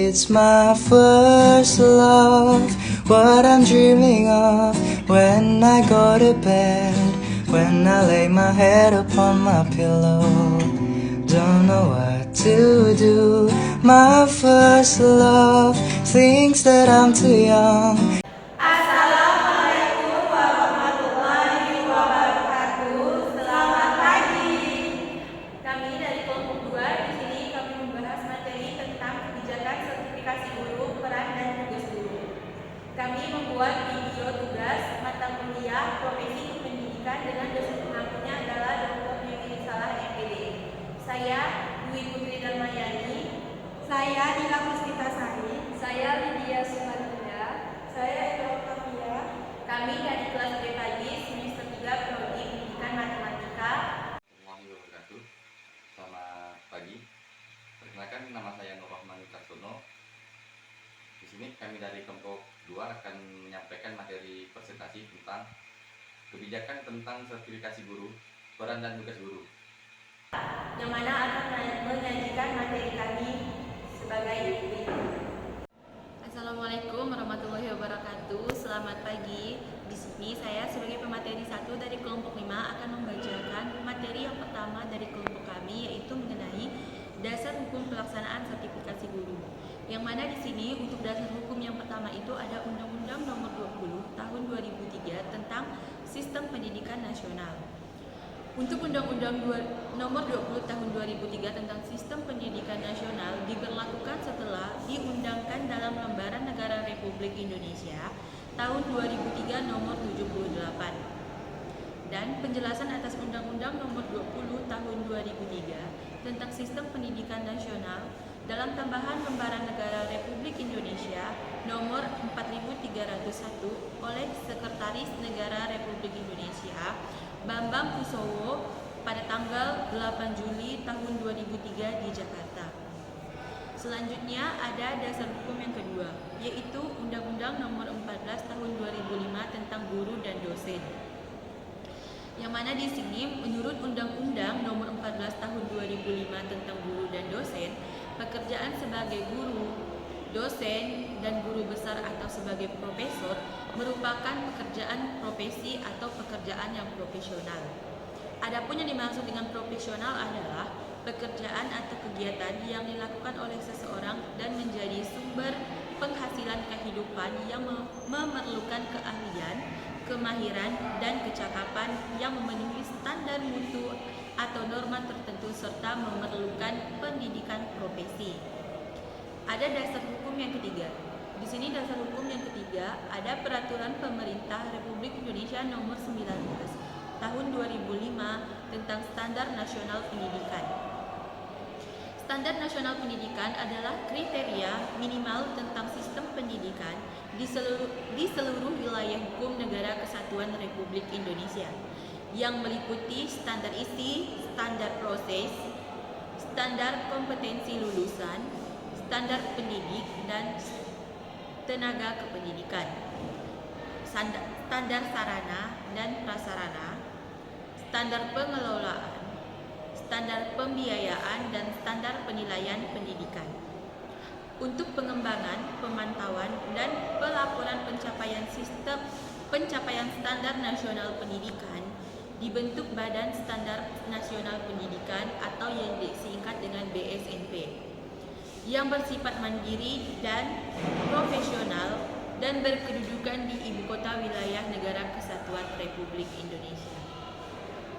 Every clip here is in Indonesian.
it's my first love. What I'm dreaming of when I go to bed, when I lay my head upon my pillow. Don't know what to do. My first love thinks that I'm too young. Assalamualaikum warahmatullahi wabarakatuh. Selamat pagi. Kami dari kelompok 2 di sini kami membahas materi tentang kebijakan sertifikasi guru, peran dan tugas guru. Kami membuat video tugas mata kuliah profesi pendidikan dengan dosen pengampunya adalah Dr. Mimi Salah MPD. Saya Dwi Putri Darmayani. Saya Dila Puspitasari. Saya Lydia Sumardia. Saya Eka Octavia. Kami dari kelas B pagi semester 3 Prodi Pendidikan Matematika. Assalamualaikum warahmatullahi wabarakatuh. Selamat pagi. Perkenalkan, nama saya Nur Rahman Karsono. Di sini kami dari kelompok 2 akan menyampaikan materi presentasi tentang kebijakan tentang sertifikasi guru, peran dan tugas guru, yang mana akan menyajikan materi kami sebagai berikut. Assalamualaikum warahmatullahi wabarakatuh. Selamat pagi. Di sini saya sebagai pemateri 1 dari kelompok 5 akan membacakan materi yang pertama dari kelompok kami, yaitu mengenai dasar hukum pelaksanaan sertifikasi guru. Yang mana di sini untuk dasar hukum yang pertama itu ada Undang-Undang Nomor 20 Tahun 2003 tentang Sistem Pendidikan Nasional. Untuk Undang-Undang Nomor 20 Tahun 2003 tentang Sistem Pendidikan Nasional diberlakukan setelah diundangkan dalam Lembaran Negara Republik Indonesia tahun 2003 Nomor 78. Dan penjelasan atas Undang-Undang Nomor 20 Tahun 2003 tentang Sistem Pendidikan Nasional dalam tambahan Lembaran Negara Republik Indonesia Nomor 4301 oleh Sekretaris Negara Republik Indonesia Bambang Kusowo pada tanggal 8 Juli tahun 2003 di Jakarta. Selanjutnya ada dasar hukum yang kedua, yaitu Undang-Undang Nomor 14 Tahun 2005 tentang guru dan dosen. Yang mana di sini menurut Undang-Undang Nomor 14 Tahun 2005 tentang guru dan dosen, pekerjaan sebagai guru, dosen, dan guru besar atau sebagai profesor merupakan pekerjaan profesi atau pekerjaan yang profesional. Adapun yang dimaksud dengan profesional adalah pekerjaan atau kegiatan yang dilakukan oleh seseorang dan menjadi sumber penghasilan kehidupan yang memerlukan keahlian, kemahiran, dan kecakapan yang memenuhi standar mutu atau norma tertentu serta memerlukan pendidikan profesi. Ada dasar hukum yang ketiga. Di sini dasar hukum yang ketiga ada Peraturan Pemerintah Republik Indonesia Nomor 19 Tahun 2005 tentang Standar Nasional Pendidikan. Standar Nasional Pendidikan adalah kriteria minimal tentang sistem pendidikan di seluruh wilayah hukum Negara Kesatuan Republik Indonesia yang meliputi standar isi, standar proses, standar kompetensi lulusan, standar pendidik dan tenaga kependidikan, standar sarana dan prasarana, standar pengelolaan, standar pembiayaan, dan standar penilaian pendidikan. Untuk pengembangan, pemantauan, dan pelaporan pencapaian standar nasional pendidikan dibentuk Badan Standar Nasional Pendidikan atau yang disingkat dengan BSNP, yang bersifat mandiri dan profesional dan berkedudukan di ibu kota wilayah Negara Kesatuan Republik Indonesia.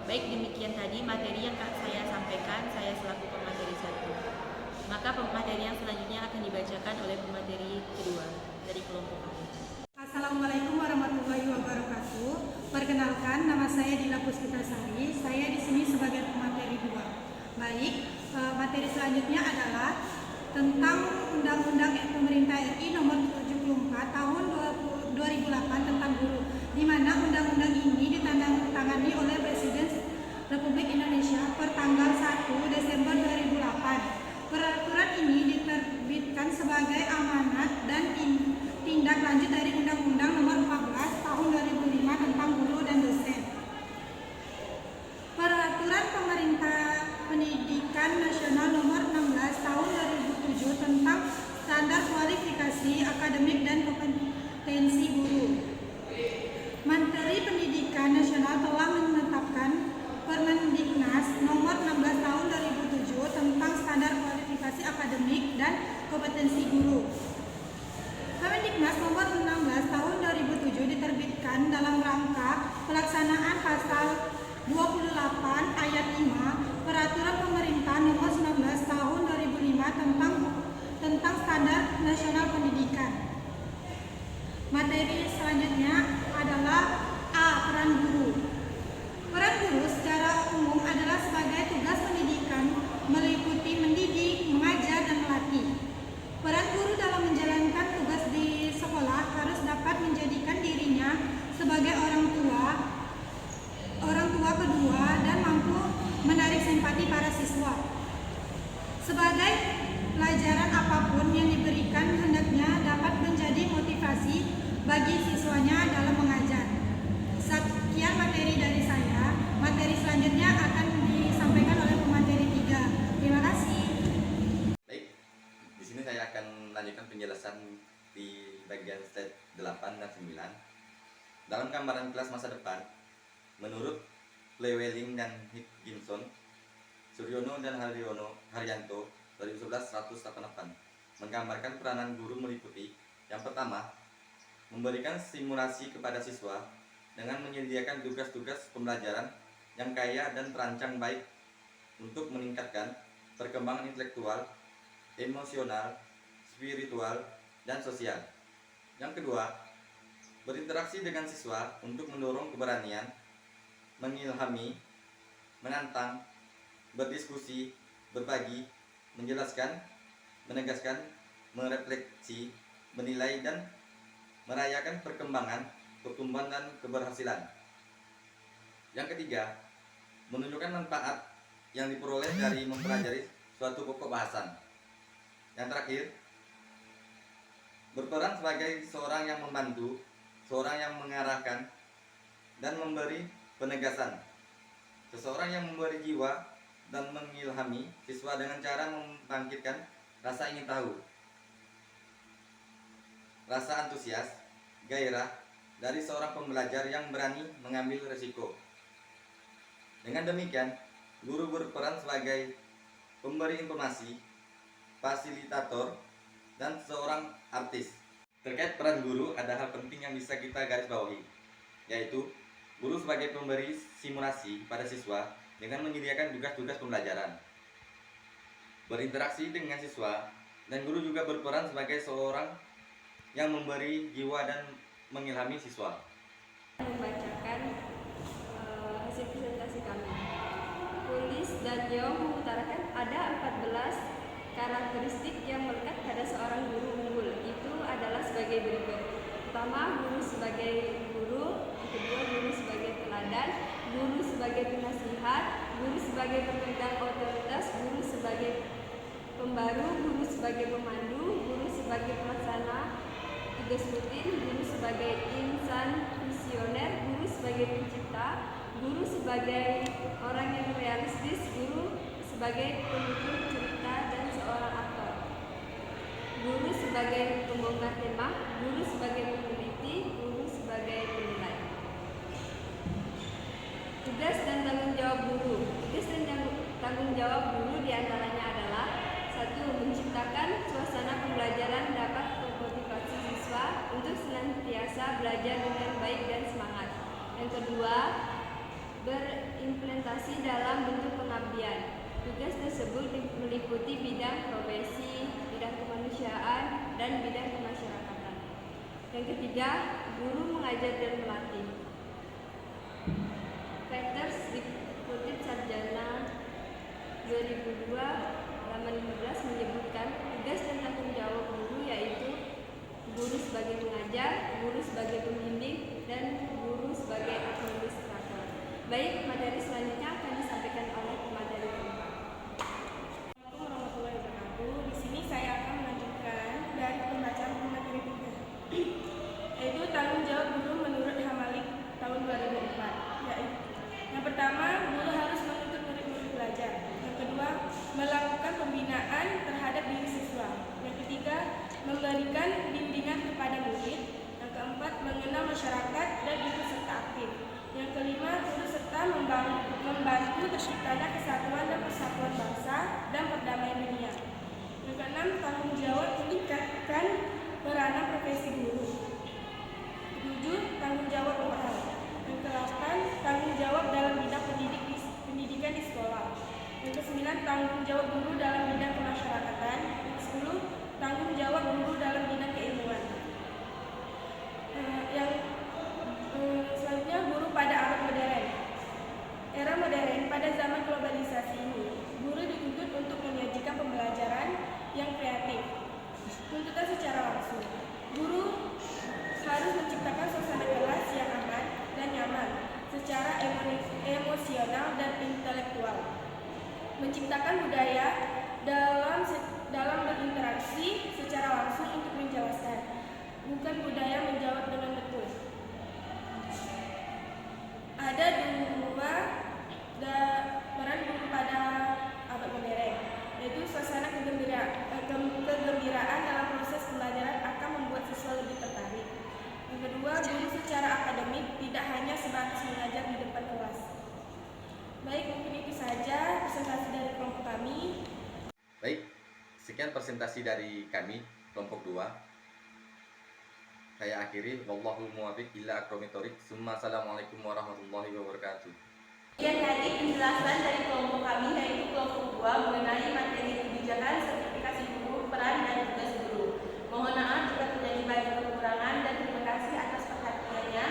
Baik, demikian tadi materi yang saya sampaikan, saya selaku pemateri 1. Maka pemateri yang selanjutnya akan dibacakan oleh pemateri kedua dari kelompok kami. Assalamualaikum warahmatullahi wabarakatuh. Perkenalkan, nama saya Dila Puspitasari. Saya di sini sebagai pemateri 2. Baik, materi selanjutnya adalah tentang Undang-Undang Pemerintah RI Nomor 74 Tahun 2008 tentang guru, di mana undang-undang ini ditandatangani oleh Presiden Republik Indonesia per tanggal 1 Desember 2008. Peraturan ini diterbitkan sebagai amanat dan tindak lanjut dari Undang-Undang Nomor 14 Tahun 2005 tentang guru dan dosen. Peraturan Pemerintah Pendidikan Nasional Nomor 16 Tahun 2007 tentang standar kompetensi guru. Kemendiknas nomor 16 tahun 2007 diterbitkan dalam rangka pelaksanaan pasal 28 ayat 5 Peraturan Pemerintah nomor 19 tahun 2005 tentang Standar Nasional Pendidikan. Materi selanjutnya adalah A. Peran guru. Peran guru secara umum adalah sebagai tugas pendidikan meliputi mendidik, mengajar, dan melatih. Peran guru dalam menjalankan tugas di sekolah harus dapat menjadikan dirinya sebagai orang tua kedua dan mampu menarik simpati para siswa. Sebagai pelajaran apapun yang diberikan hendaknya dapat menjadi motivasi bagi siswanya dalam mengajar. Sekian materi dari saya. Materi selanjutnya akan disampaikan oleh pemateri 3. Terima kasih. Baik, di sini saya akan melanjutkan penjelasan di bagian slide 8 dan 9. Dalam gambaran kelas masa depan, menurut Llewellyn dan Higginson, Suryono dan Haryanto 2011-188 menggambarkan peranan guru meliputi yang pertama, memberikan stimulasi kepada siswa dengan menyediakan tugas-tugas pembelajaran yang kaya dan terancang baik untuk meningkatkan perkembangan intelektual, emosional, spiritual, dan sosial. Yang kedua, berinteraksi dengan siswa untuk mendorong keberanian, mengilhami, menantang, berdiskusi, berbagi, menjelaskan, menegaskan, merefleksi, menilai, dan merayakan perkembangan, pertumbuhan, dan keberhasilan. Yang ketiga, menunjukkan manfaat yang diperoleh dari mempelajari suatu pokok bahasan. Yang terakhir, berperan sebagai seorang yang membantu, seorang yang mengarahkan, dan memberi penegasan. Seseorang yang memberi jiwa dan mengilhami siswa dengan cara membangkitkan rasa ingin tahu, rasa antusias, gairah dari seorang pembelajar yang berani mengambil risiko. Dengan demikian, guru berperan sebagai pemberi informasi, fasilitator, dan seorang artis. Terkait peran guru, ada hal penting yang bisa kita garis bawahi, yaitu guru sebagai pemberi simulasi pada siswa dengan menyediakan tugas-tugas pembelajaran, berinteraksi dengan siswa, dan guru juga berperan sebagai seorang yang memberi jiwa dan mengilhami siswa. Membacakan hasil presentasi kami. Pulis dan Yong mengutarakan ada 14 karakteristik yang melekat pada seorang guru unggul. Itu adalah sebagai berikut. Pertama, guru sebagai guru. Kedua, guru sebagai teladan. Guru sebagai penasihat. Guru sebagai pemegang otoritas. Guru sebagai pembaru. Guru sebagai pemandu. Guru sebagai pelaksana tugas rutin. Guru sebagai insan visioner. Guru sebagai pencipta. Guru sebagai orang yang realistis. Guru sebagai penutur cerita dan seorang aktor. Guru sebagai pembongkar tema. Guru sebagai peneliti. Guru sebagai penilai. Tugas dan tanggung jawab guru. Tugas dan tanggung jawab guru diantaranya adalah 1. Menciptakan suasana pembelajaran dapat memotivasi siswa untuk senantiasa belajar dengan baik dan semangat. Yang kedua, berimplementasi dalam bentuk pengabdian. Tugas tersebut meliputi bidang profesi, bidang kemanusiaan, dan bidang kemasyarakatan. Yang ketiga, guru mengajar dan melatih. Peters dikutip Sarjana 2002 halaman 15 menyebutkan tugas dan tanggung jawab guru yaitu guru sebagai mengajar, guru sebagai pembimbing, dan guru sebagai administrator. Baik, materi selanjutnya akan disampaikan oleh pemateri keempat. Assalamualaikum warahmatullahi wabarakatuh. Di sini saya akan melanjutkan dari pembacaan pemateri 3, yaitu tanggung jawab guru menurut Hamalik tahun 2004. Yaitu yang pertama, guru harus menuntut murid-murid belajar. Yang kedua, melakukan pembinaan terhadap diri siswa. Yang ketiga, memberikan bimbingan kepada murid. Yang keempat, mengenal masyarakat dan ikut serta aktif. Yang kelima, turut serta membantu terciptanya kesatuan dan persatuan bangsa dan perdamaian dunia. Yang keenam, tanggung jawab untuk kita secara langsung. Guru harus menciptakan suasana kelas yang aman dan nyaman secara emosional dan intelektual. Menciptakan budaya dalam berinteraksi secara langsung untuk menjelaskan, bukan budaya menjawab dengan betul. Ada dua peran guru pada abad modern, yaitu suasana kegembiraan dalam proses pembelajaran akan membuat siswa lebih tertarik. Yang kedua, guru secara akademik tidak hanya sebatas mengajar di depan kelas. Baik, mungkin itu saja presentasi dari kelompok kami. Baik, sekian presentasi dari kami kelompok 2. Saya akhiri, wallahu muwaffiq ila aqwamit thoriq. Assalamualaikum warahmatullahi wabarakatuh. Sekian tadi penjelasan dari kelompok kami, yaitu kelompok 2, mengenai materi kebijakan, sertifikasi guru, peran, dan tugas guru. Mohon maaf jika terjadi banyak kekurangan dan terima kasih atas perhatiannya.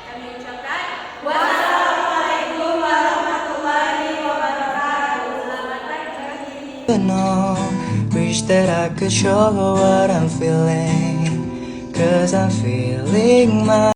Kami ucapkan wassalamualaikum warahmatullahi wabarakatuh. Selamat pagi. Wish that I could show her what I'm feeling, 'cause I'm feeling my